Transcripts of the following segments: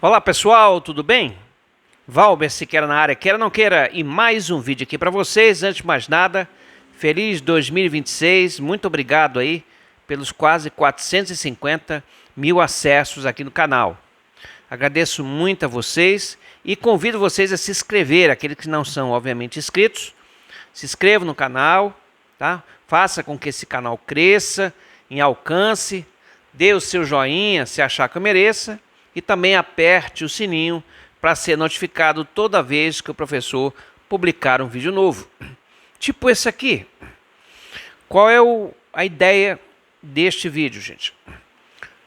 Olá pessoal, tudo bem? Valber Siqueira na área, queira ou não queira, e mais um vídeo aqui para vocês. Antes de mais nada, feliz 2026, muito obrigado aí pelos quase 450 mil acessos aqui no canal. Agradeço muito a vocês e convido vocês a se inscrever, aqueles que não são obviamente inscritos, se inscrevam no canal, tá? Faça com que esse canal cresça em alcance, dê o seu joinha se achar que eu mereça e também aperte o sininho para ser notificado toda vez que o professor publicar um vídeo novo. Tipo esse aqui. Qual é a ideia deste vídeo, gente?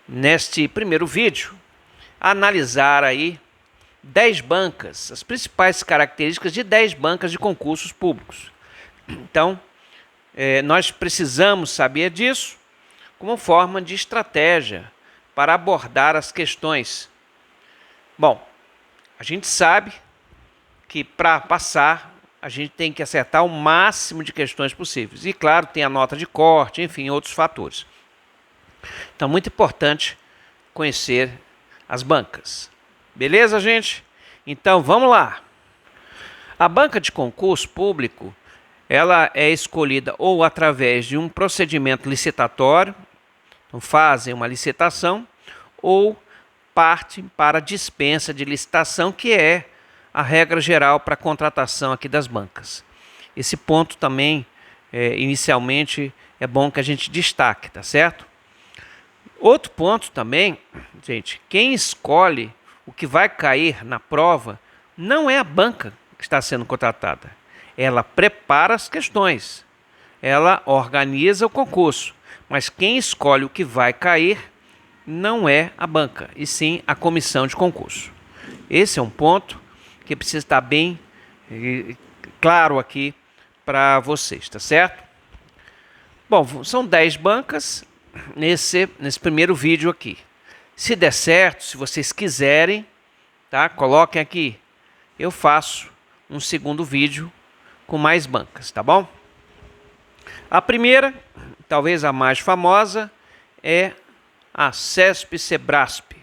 Neste primeiro vídeo, analisar aí 10 bancas, as principais características de 10 bancas de concursos públicos. Então, nós precisamos saber disso como forma de estratégia para abordar as questões. Bom, a gente sabe que para passar a gente tem que acertar o máximo de questões possíveis. E claro, tem a nota de corte, enfim, outros fatores. Então, muito importante conhecer as bancas. Beleza, gente? Então, vamos lá. A banca de concurso público, ela é escolhida ou através de um procedimento licitatório, então fazem uma licitação, ou partem para dispensa de licitação, que é a regra geral para a contratação aqui das bancas. Esse ponto também, inicialmente, é bom que a gente destaque, tá certo? Outro ponto também, gente, quem escolhe o que vai cair na prova não é a banca que está sendo contratada. Ela prepara as questões, ela organiza o concurso, mas quem escolhe o que vai cair não é a banca, e sim a comissão de concurso. Esse é um ponto que precisa estar bem claro aqui para vocês, tá certo? Bom, são 10 bancas nesse primeiro vídeo aqui. Se der certo, se vocês quiserem, tá? Coloquem aqui. Eu faço um segundo vídeo com mais bancas, tá bom? A primeira, talvez a mais famosa, é a CESP-Sebrasp.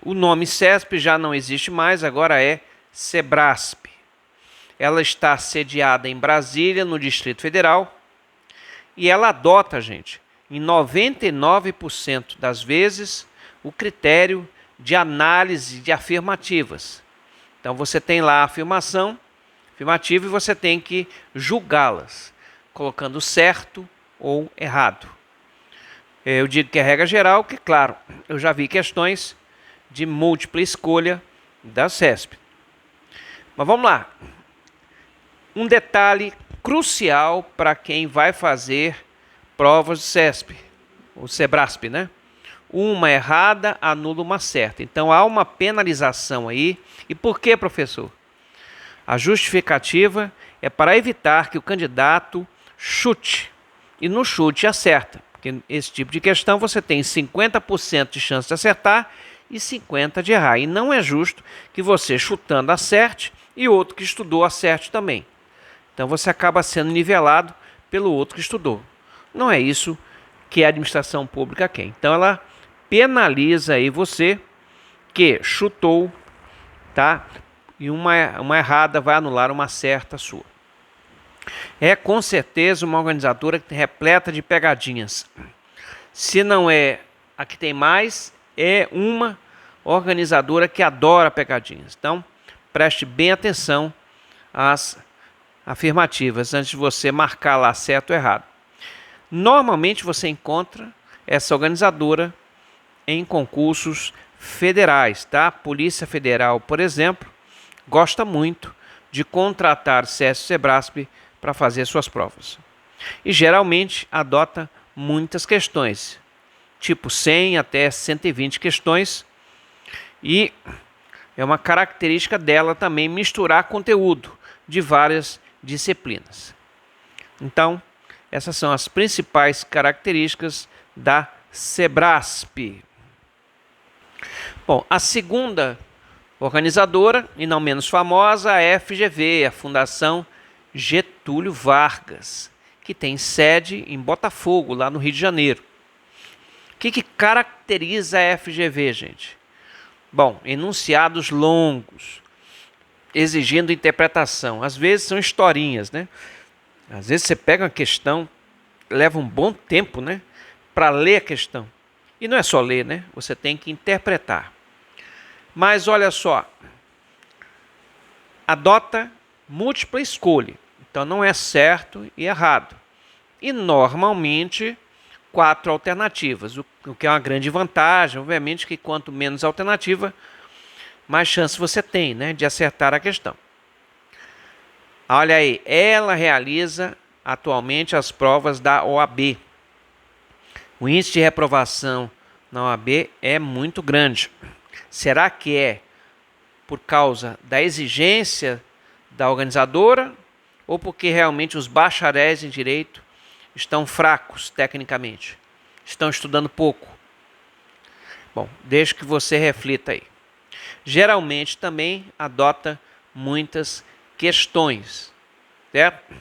O nome CESP já não existe mais, agora é Sebrasp. Ela está sediada em Brasília, no Distrito Federal, e ela adota, gente, em 99% das vezes, o critério de análise de afirmativas. Então você tem lá a afirmativa e você tem que julgá-las, colocando certo ou errado. Eu digo que é regra geral, que claro, eu já vi questões de múltipla escolha da CESP. Mas vamos lá. Um detalhe crucial para quem vai fazer provas de CESP, ou Sebrasp, né? Uma errada anula uma certa. Então há uma penalização aí. E por que, professor? A justificativa é para evitar que o candidato chute. E no chute acerta. Porque esse tipo de questão você tem 50% de chance de acertar e 50% de errar. E não é justo que você chutando acerte e outro que estudou acerte também. Então você acaba sendo nivelado pelo outro que estudou. Não é isso que a administração pública quer. Então ela penaliza aí você que chutou, tá? E uma errada vai anular uma certa sua. É com certeza uma organizadora repleta de pegadinhas. Se não é a que tem mais, é uma organizadora que adora pegadinhas. Então, preste bem atenção às afirmativas antes de você marcar lá certo ou errado. Normalmente você encontra essa organizadora em concursos federais, tá? Polícia Federal, por exemplo, gosta muito de contratar CESP-Sebrasp para fazer suas provas. E geralmente adota muitas questões, tipo 100 até 120 questões, e é uma característica dela também misturar conteúdo de várias disciplinas. Então, essas são as principais características da Sebrasp. Bom, a segunda organizadora, e não menos famosa, a FGV, a Fundação Getúlio Vargas, que tem sede em Botafogo, lá no Rio de Janeiro. O que caracteriza a FGV, gente? Bom, enunciados longos, exigindo interpretação. Às vezes são historinhas, né? Às vezes você pega uma questão, leva um bom tempo, né, para ler a questão. E não é só ler, né? Você tem que interpretar. Mas olha só, adota múltipla escolha. Então não é certo e errado. E normalmente 4 alternativas, o que é uma grande vantagem. Obviamente que quanto menos alternativa, mais chance você tem, né, de acertar a questão. Olha aí, ela realiza atualmente as provas da OAB. O índice de reprovação na OAB é muito grande. Será que é por causa da exigência da organizadora ou porque realmente os bacharéis em direito estão fracos tecnicamente? Estão estudando pouco? Bom, deixa que você reflita aí. Geralmente também adota muitas questões, certo?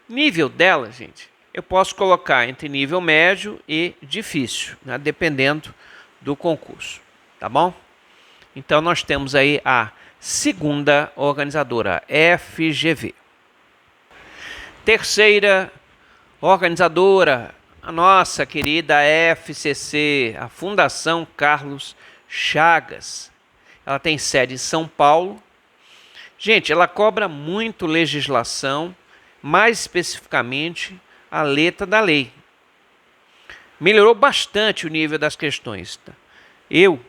Nível dela, gente, eu posso colocar entre nível médio e difícil, né, dependendo do concurso, tá bom? Então nós temos aí a segunda organizadora, FGV. Terceira organizadora, a nossa querida FCC, a Fundação Carlos Chagas. Ela tem sede em São Paulo. Gente, ela cobra muito legislação, mais especificamente a letra da lei. Melhorou bastante o nível das questões. Tá? Eu,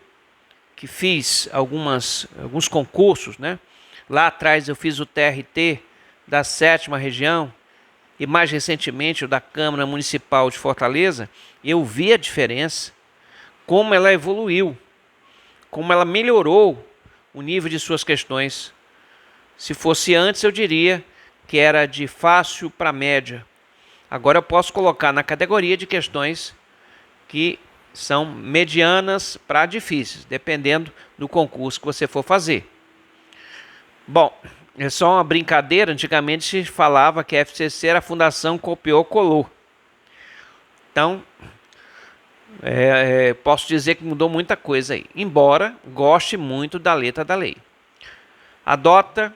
que fiz alguns concursos, né? Lá atrás eu fiz o TRT da 7ª região e mais recentemente o da Câmara Municipal de Fortaleza. Eu vi a diferença, como ela evoluiu, como ela melhorou o nível de suas questões. Se fosse antes, eu diria que era de fácil para média. Agora eu posso colocar na categoria de questões que são medianas para difíceis, dependendo do concurso que você for fazer. Bom, é só uma brincadeira. Antigamente se falava que a FCC era a Fundação Copiou-Colou. Então, posso dizer que mudou muita coisa aí, embora goste muito da letra da lei. Adota,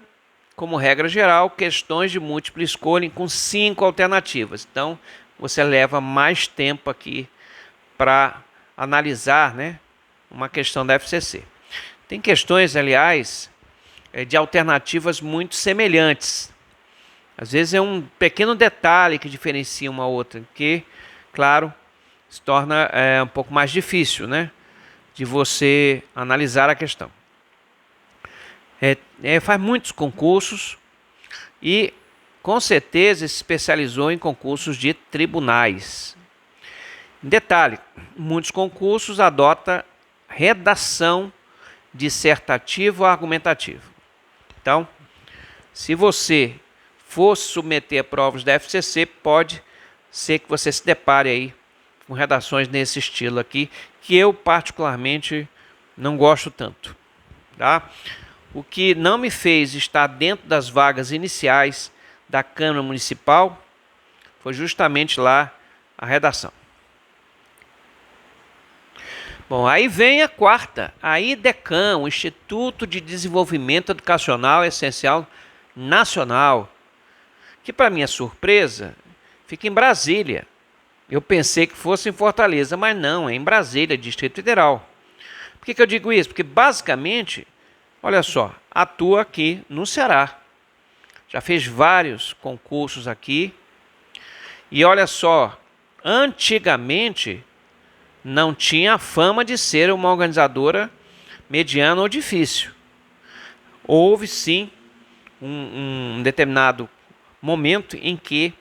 como regra geral, questões de múltipla escolha com 5 alternativas. Então, você leva mais tempo aqui para analisar, né, uma questão da FCC. Tem questões, aliás, de alternativas muito semelhantes. Às vezes é um pequeno detalhe que diferencia uma outra, que, claro, se torna um pouco mais difícil, né, de você analisar a questão. Faz muitos concursos e, com certeza, se especializou em concursos de tribunais. Detalhe, muitos concursos adotam redação dissertativa ou argumentativa. Então, se você for submeter a provas da FCC, pode ser que você se depare aí com redações nesse estilo aqui, que eu particularmente não gosto tanto, tá? O que não me fez estar dentro das vagas iniciais da Câmara Municipal foi justamente lá a redação. Bom, aí vem a quarta, a IDECAM, o Instituto de Desenvolvimento Educacional Essencial Nacional, que para minha surpresa fica em Brasília. Eu pensei que fosse em Fortaleza, mas não, é em Brasília, Distrito Federal. Por que eu digo isso? Porque basicamente, olha só, atua aqui no Ceará. Já fez vários concursos aqui. E olha só, antigamente não tinha a fama de ser uma organizadora mediana ou difícil. Houve sim um determinado momento em que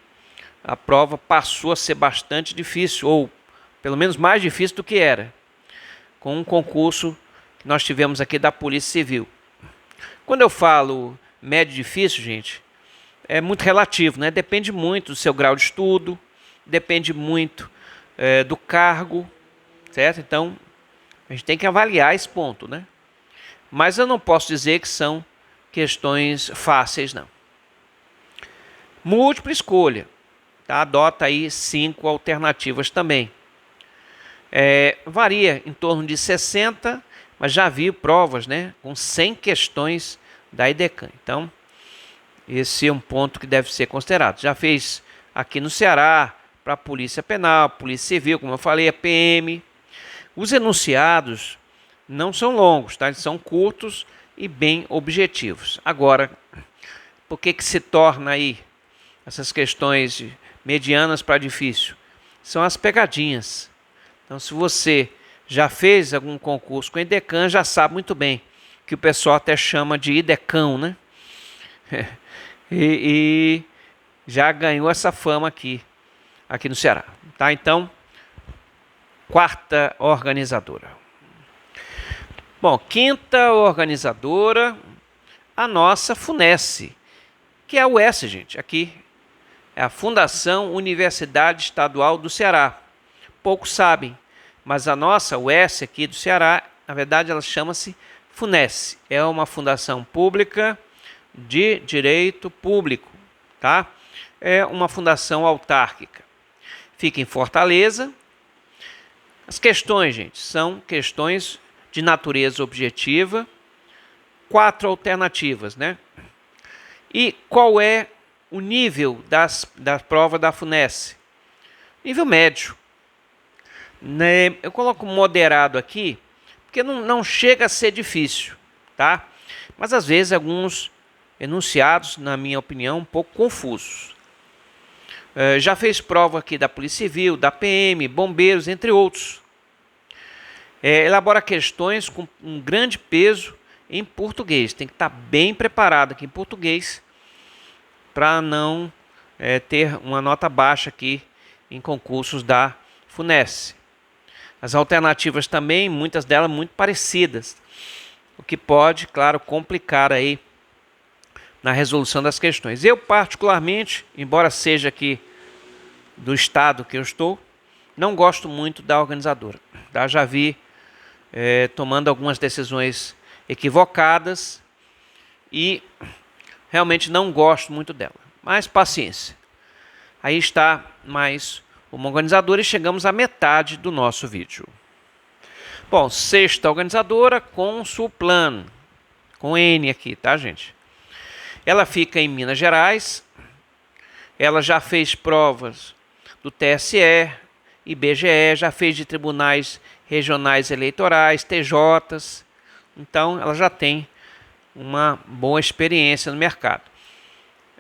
a prova passou a ser bastante difícil, ou pelo menos mais difícil do que era, com um concurso que nós tivemos aqui da Polícia Civil. Quando eu falo médio difícil, gente, é muito relativo, né? Depende muito do seu grau de estudo, depende muito do cargo, certo? Então, a gente tem que avaliar esse ponto, né? Mas eu não posso dizer que são questões fáceis, não. Múltipla escolha, tá? Adota aí 5 alternativas também. Varia em torno de 60 mas já vi provas, né, com 100 questões da EDECAN. Então, esse é um ponto que deve ser considerado. Já fez aqui no Ceará, para a Polícia Penal, Polícia Civil, como eu falei, a PM. Os enunciados não são longos, tá? Eles são curtos e bem objetivos. Agora, por que se torna aí essas questões medianas para difícil? São as pegadinhas. Então, se você já fez algum concurso com a EDECAN, já sabe muito bem que o pessoal até chama de IDECão, né? e já ganhou essa fama aqui no Ceará, tá? Então, quarta organizadora. Bom, quinta organizadora, a nossa FUNESSE, que é a UES, gente, aqui. É a Fundação Universidade Estadual do Ceará. Poucos sabem, mas a nossa UES aqui do Ceará, na verdade, ela chama-se FUNESSE. É uma fundação pública de direito público, tá? É uma fundação autárquica. Fica em Fortaleza. As questões, gente, são questões de natureza objetiva, 4 alternativas, né? E qual é o nível da prova da FUNESSE? Nível médio. Né? Eu coloco moderado aqui, porque não chega a ser difícil, tá? Mas às vezes alguns enunciados, na minha opinião, um pouco confusos. Já fez prova aqui da Polícia Civil, da PM, bombeiros, entre outros. Elabora questões com um grande peso em português. Tem que estar bem preparado aqui em português para não ter uma nota baixa aqui em concursos da FUNESSE. As alternativas também, muitas delas muito parecidas, o que pode, claro, complicar aí na resolução das questões. Eu, particularmente, embora seja aqui do estado que eu estou, não gosto muito da organizadora. Tá? Já vi tomando algumas decisões equivocadas e realmente não gosto muito dela. Mas paciência. Aí está mais uma organizadora e chegamos à metade do nosso vídeo. Bom, sexta organizadora, Consulplan, com N aqui, tá, gente? Ela fica em Minas Gerais. Ela já fez provas do TSE, IBGE, já fez de tribunais regionais eleitorais, TJs. Então, ela já tem uma boa experiência no mercado.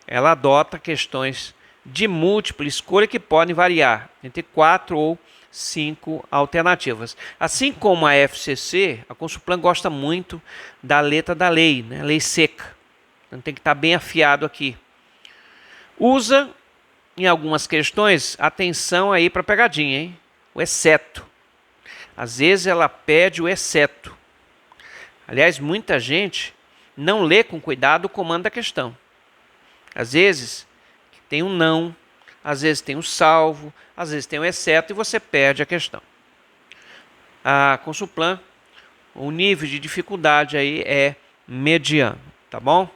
Ela adota questões de múltipla escolha que podem variar entre 4 ou 5 alternativas. Assim como a FCC, a Consulplan gosta muito da letra da lei, né? Lei seca. Então tem que estar bem afiado aqui. Usa, em algumas questões, atenção aí para pegadinha, hein? O exceto. Às vezes ela pede o exceto. Aliás, muita gente não lê com cuidado o comando da questão. Às vezes tem um não, às vezes tem um salvo, às vezes tem um exceto e você perde a questão. A Consulplan, o nível de dificuldade aí é mediano, tá bom?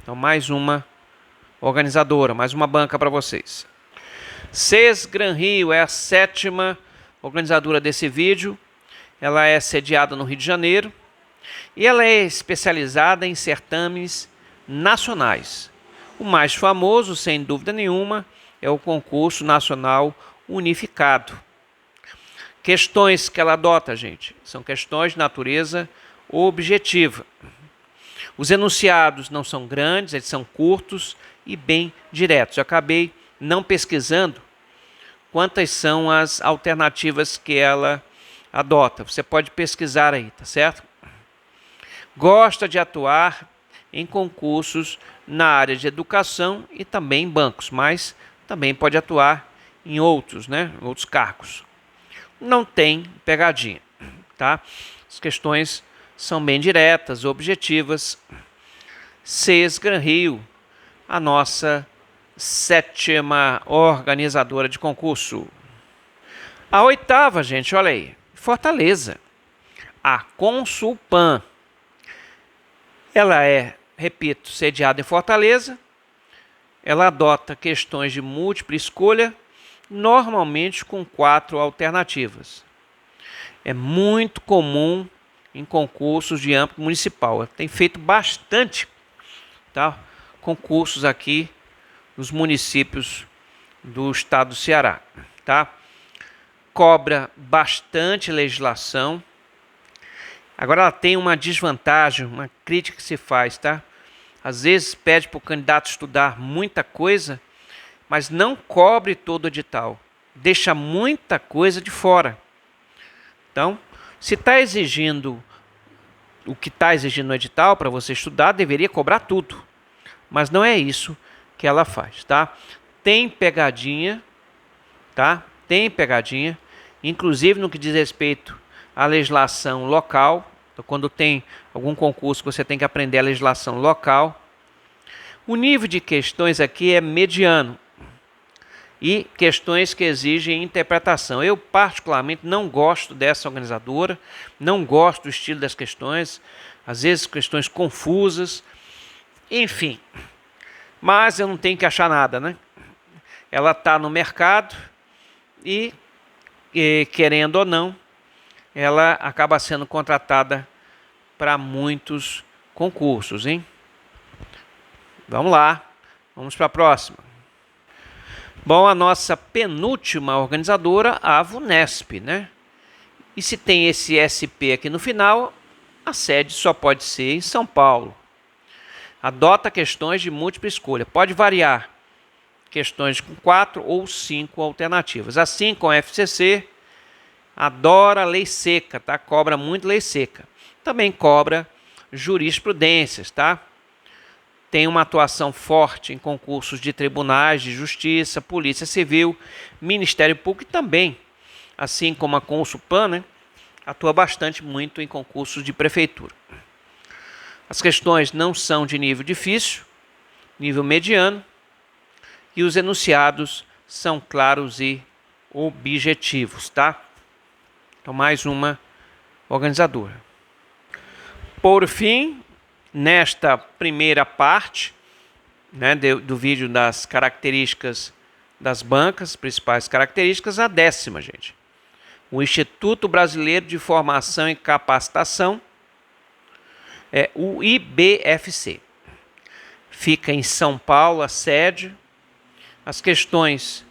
Então mais uma organizadora, mais uma banca para vocês. CES Gran Rio é a 7ª organizadora desse vídeo. Ela é sediada no Rio de Janeiro e ela é especializada em certames nacionais. O mais famoso, sem dúvida nenhuma, é o Concurso Nacional Unificado. Questões que ela adota, gente, são questões de natureza objetiva. Os enunciados não são grandes, eles são curtos e bem diretos. Eu acabei não pesquisando quantas são as alternativas que ela adota. Você pode pesquisar aí, tá certo? Gosta de atuar em concursos na área de educação e também em bancos, mas também pode atuar em outros, né? Outros cargos. Não tem pegadinha, tá? As questões são bem diretas, objetivas. CES Gran Rio, a nossa 7ª organizadora de concurso. A 8ª, gente, olha aí, Fortaleza, a Consulpan. Ela é, repito, sediada em Fortaleza. Ela adota questões de múltipla escolha, normalmente com 4 alternativas. É muito comum em concursos de âmbito municipal. Tem feito bastante, tá, concursos aqui nos municípios do estado do Ceará, tá? Cobra bastante legislação. Agora ela tem uma desvantagem, uma crítica que se faz, tá? Às vezes pede para o candidato estudar muita coisa, mas não cobre todo o edital. Deixa muita coisa de fora. Então, se está exigindo o que está exigindo no edital para você estudar, deveria cobrar tudo. Mas não é isso que ela faz, tá? Tem pegadinha, tá? Tem pegadinha, inclusive no que diz respeito à legislação local. Então, quando tem algum concurso que você tem que aprender a legislação local. O nível de questões aqui é mediano. E questões que exigem interpretação. Eu, particularmente, não gosto dessa organizadora, não gosto do estilo das questões, às vezes questões confusas, enfim. Mas eu não tenho que achar nada, né? Ela está no mercado e, querendo ou não, ela acaba sendo contratada para muitos concursos, hein? Vamos lá, vamos para a próxima. Bom, a nossa penúltima organizadora, a VUNESP, né? E se tem esse SP aqui no final, a sede só pode ser em São Paulo. Adota questões de múltipla escolha. Pode variar questões com 4 ou 5 alternativas. Assim com a FCC, adora lei seca, tá? Cobra muito lei seca. Também cobra jurisprudências, tá? Tem uma atuação forte em concursos de tribunais de justiça, polícia civil, Ministério Público e também, assim como a Consulpan, né, atua bastante muito em concursos de prefeitura. As questões não são de nível difícil, nível mediano, e os enunciados são claros e objetivos, tá? Então, mais uma organizadora. Por fim, nesta primeira parte, né, do vídeo das características das bancas, principais características, a 10ª, gente. O Instituto Brasileiro de Formação e Capacitação, é o IBFC. Fica em São Paulo, a sede. As questões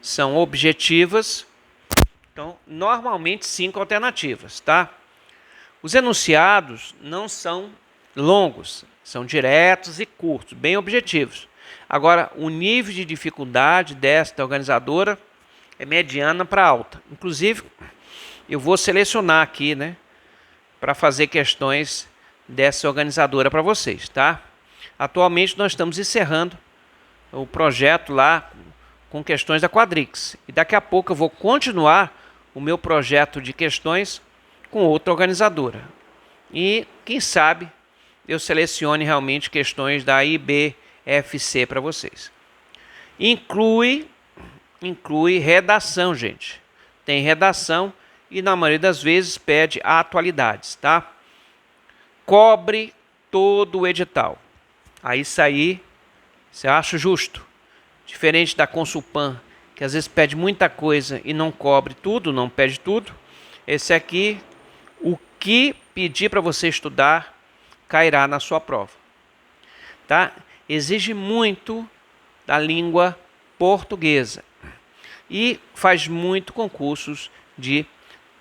são objetivas, então normalmente 5 alternativas, tá? Os enunciados não são longos, são diretos e curtos, bem objetivos. Agora, o nível de dificuldade desta organizadora é mediana para alta. Inclusive, eu vou selecionar aqui, né, para fazer questões dessa organizadora para vocês, tá? Atualmente nós estamos encerrando o projeto lá com questões da Quadrix. E daqui a pouco eu vou continuar o meu projeto de questões com outra organizadora. E, quem sabe, eu selecione realmente questões da IBFC para vocês. Inclui redação, gente. Tem redação e na maioria das vezes pede atualidades, tá? Cobre todo o edital. Aí isso aí, você acha justo? Diferente da Consulpan, que às vezes pede muita coisa e não cobre tudo, não pede tudo. Esse aqui, o que pedir para você estudar, cairá na sua prova, tá? Exige muito da língua portuguesa e faz muito concursos de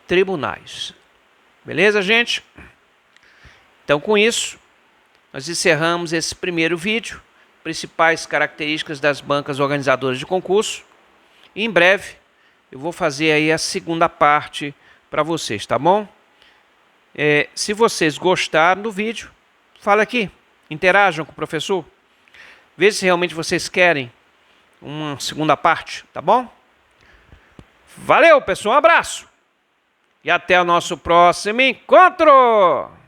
tribunais. Beleza, gente? Então, com isso, nós encerramos esse primeiro vídeo, principais características das bancas organizadoras de concurso. E em breve eu vou fazer aí a segunda parte para vocês, tá bom? Se vocês gostaram do vídeo, fala aqui, interajam com o professor, veja se realmente vocês querem uma segunda parte, tá bom? Valeu, pessoal, um abraço e até o nosso próximo encontro!